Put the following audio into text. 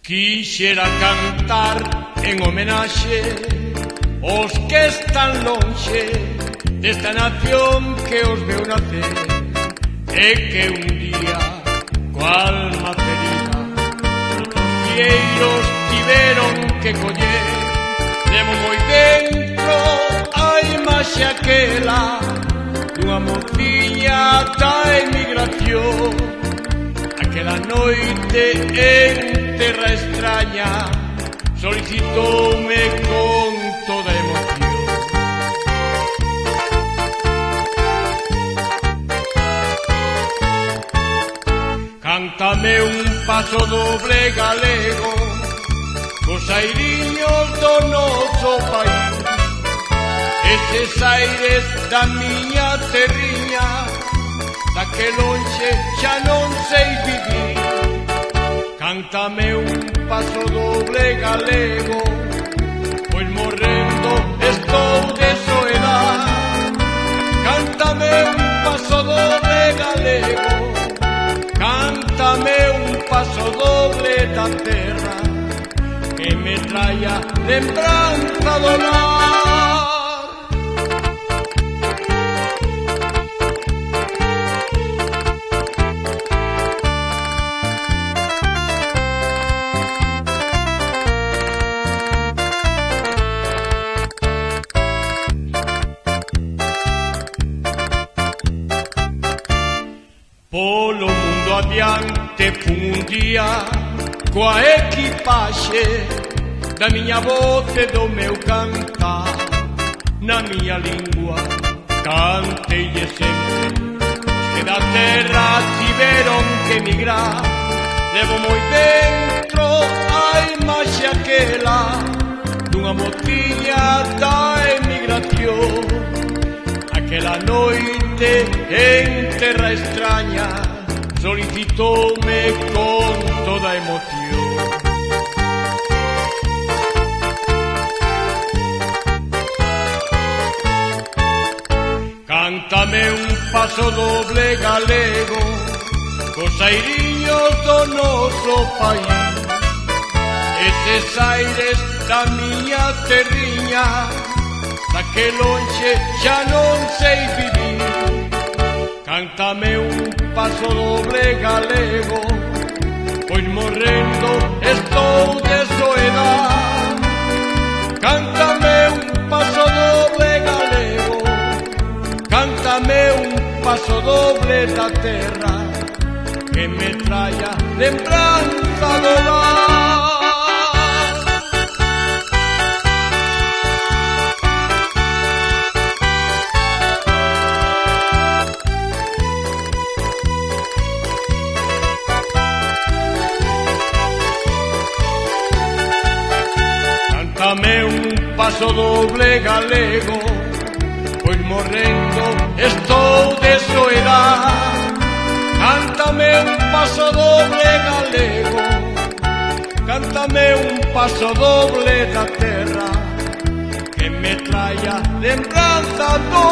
Quixera cantar en homenaxe aos que están lonxe desta nación que os veu nacer e que un día, coa alma ferida, os fieiros tiveron que coller. Levo moi dentro a imaxe aquela dunha mociña da emigración. Aquela noite en terra extraña solicitoume con toda emoción. Cántame un paso doble galego cos airiños do noso país, eses aires da miña terriña, da que lonxe xa non sei vivir. Cántame un paso doble galego, pois morrendo estou de soedad. Cántame un paso doble galego, cántame un paso doble da terra que me traia lembranza do lar. Polo mundo adiante fun un día coa equipaxe da miña voz e do meu cantar. Na miña lingua canteille sempre os que da terra tiveron que emigrar. Levo moi dentro a imaxe aquela dunha mociña da emigración. Aquela noite en terra extraña solicitoume con toda emoción. Cántame un paso doble galego cos airiños do noso país, eses aires da miña terriña, da que lonxe xa non sei vivir. Cántame un paso doble galego, pois morrendo estou de soedad. Cántame un paso doble galego, cántame un paso doble da terra que me traia lembranza do lar. Cántame un paso doble galego, pois morrendo estou de soedad. Cántame un paso doble galego, cántame un paso doble da terra que me traia lembranza do